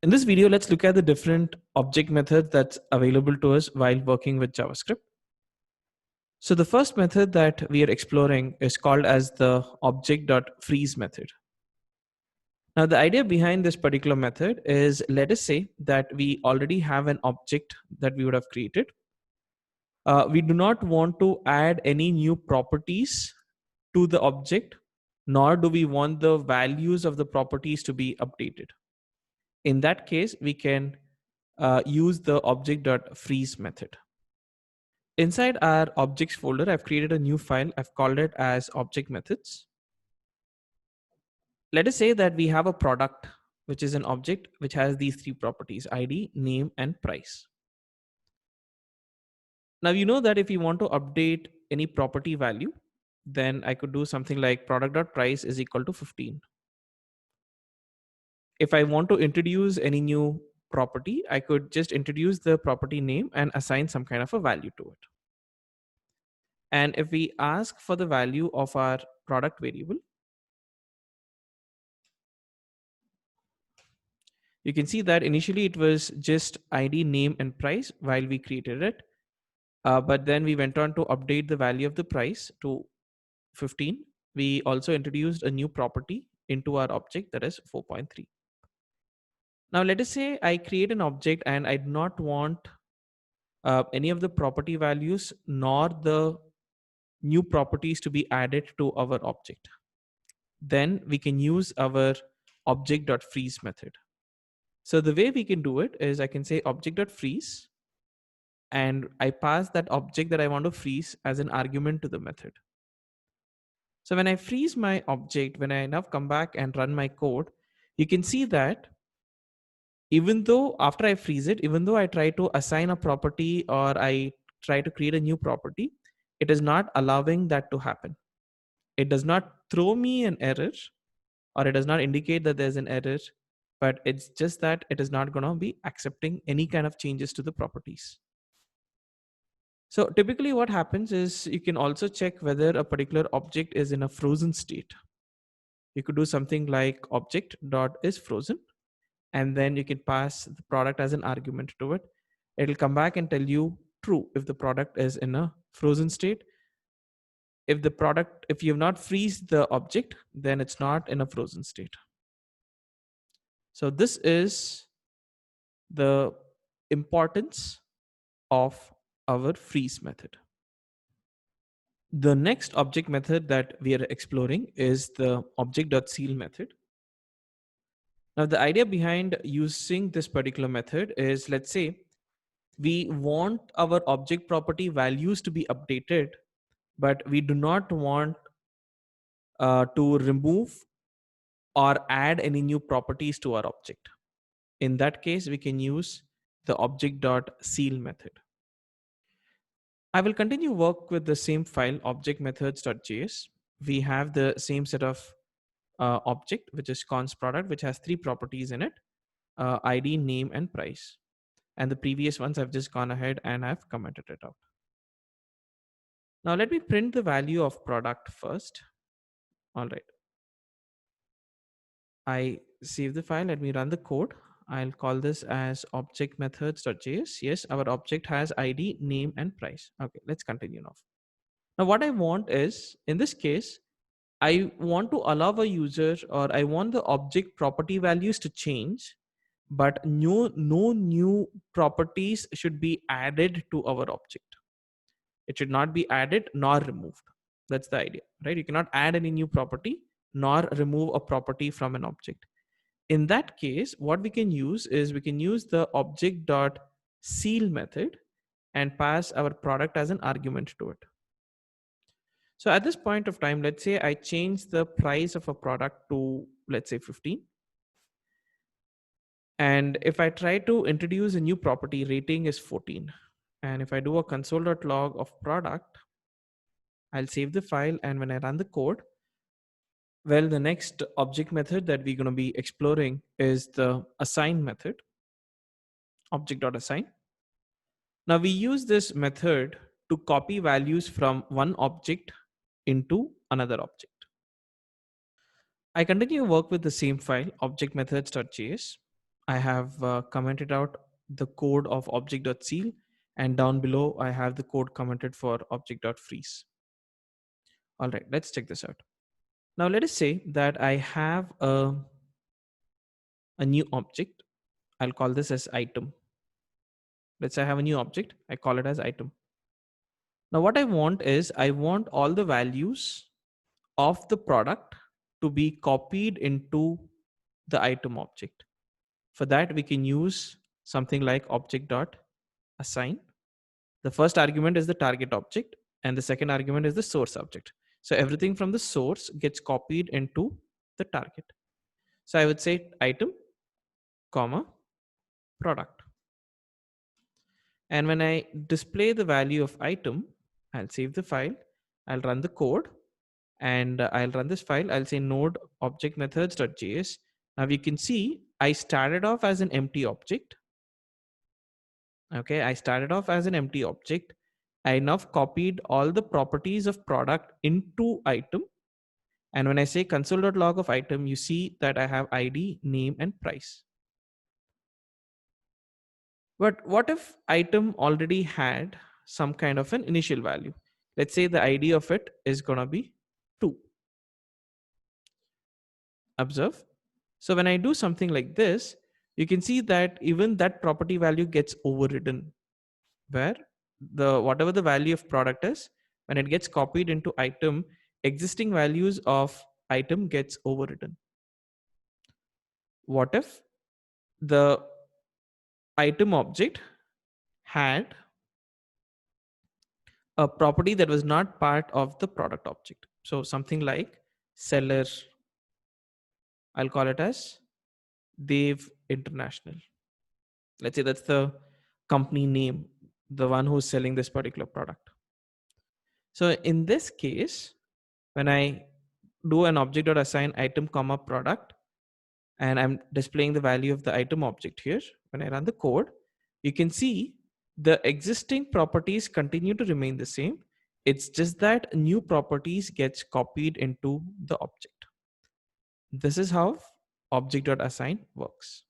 In this video, let's look at the different object methods that's available to us while working with JavaScript. So the first method that we are exploring is called as the Object.freeze method. Now, the idea behind this particular method is, let us say that we already have an object that we would have created. We do not want to add any new properties to the object, nor do we want the values of the properties to be updated. In that case, we can use the Object.freeze method. Inside our objects folder, I've created a new file. I've called it as object methods. Let us say that we have a product, which is an object which has these three properties: ID, name, and price. Now, you know that if you want to update any property value, then I could do something like product.price is equal to 15. If I want to introduce any new property, I could just introduce the property name and assign some kind of a value to it. And if we ask for the value of our product variable, you can see that initially it was just ID, name, and price while we created it. But then we went on to update the value of the price to 15. We also introduced a new property into our object, that is 4.3. Now let us say I create an object and I do not want any of the property values nor the new properties to be added to our object. Then we can use our Object.freeze method. So the way we can do it is I can say Object.freeze, and I pass that object that I want to freeze as an argument to the method. So when I freeze my object, when I now come back and run my code, you can see that even though after I freeze it, even though I try to assign a property or I try to create a new property, it is not allowing that to happen. It does not throw me an error, or it does not indicate that there's an error, but it's just that it is not going to be accepting any kind of changes to the properties. So typically what happens is you can also check whether a particular object is in a frozen state. You could do something like object.isFrozen, and then you can pass the product as an argument to it. It'll come back and tell you true if the product is in a frozen state. If you have not freezed the object, then it's not in a frozen state. So this is the importance of our freeze method. The next object method that we are exploring is the Object.seal method. Now, the idea behind using this particular method is, let's say we want our object property values to be updated, but we do not want to remove or add any new properties to our object. In that case, we can use the Object.seal method. I will continue work with the same file, object.methods.js. We have the same set of object, which is const product, which has three properties in it: ID, name, and price. And the previous ones I've just gone ahead and I've commented it out. Now let me print the value of product first. All right. I save the file. Let me run the code. I'll call this as object.methods.js. Yes, our object has ID, name, and price. Okay, let's continue now. Now what I want is, in this case, I want to allow a user, or I want the object property values to change, but no new properties should be added to our object. It should not be added nor removed. That's the idea, right? You cannot add any new property nor remove a property from an object. In that case, what we can use is we can use the Object.seal method and pass our product as an argument to it. So at this point of time, let's say I change the price of a product to, let's say, 15. And if I try to introduce a new property, rating is 14. And if I do a console.log of product, I'll save the file. And when I run the code, well, the next object method that we're going to be exploring is the assign method, Object.assign. Now we use this method to copy values from one object into another object. I continue work with the same file, object.methods.js. I have commented out the code of Object.seal, and down below I have the code commented for Object.freeze. All right, let's check this out. Now let us say that I have a new object. I'll call this as item. Let's say I have a new object. I call it as item. Now what I want is I want all the values of the product to be copied into the item object. For that, we can use something like Object.assign. The first argument is the target object, and the second argument is the source object. So everything from the source gets copied into the target. So I would say item, comma, product. And when I display the value of item, I'll save the file, I'll run the code, and I'll run this file. I'll say node object methods.js. Now you can see I started off as an empty object. Okay, I started off as an empty object. I now copied all the properties of product into item. And when I say console.log of item, you see that I have ID, name, and price. But what if item already had some kind of an initial value? Let's say the ID of it is going to be 2. Observe. So when I do something like this, you can see that even that property value gets overridden, where the whatever the value of product is, when it gets copied into item, existing values of item gets overridden. What if the item object had a property that was not part of the product object? So something like seller, I'll call it as Dev International. Let's say that's the company name, the one who's selling this particular product. So in this case, when I do an object.assign item comma product, and I'm displaying the value of the item object here, when I run the code, you can see the existing properties continue to remain the same. It's just that new properties gets copied into the object. This is how object.assign works.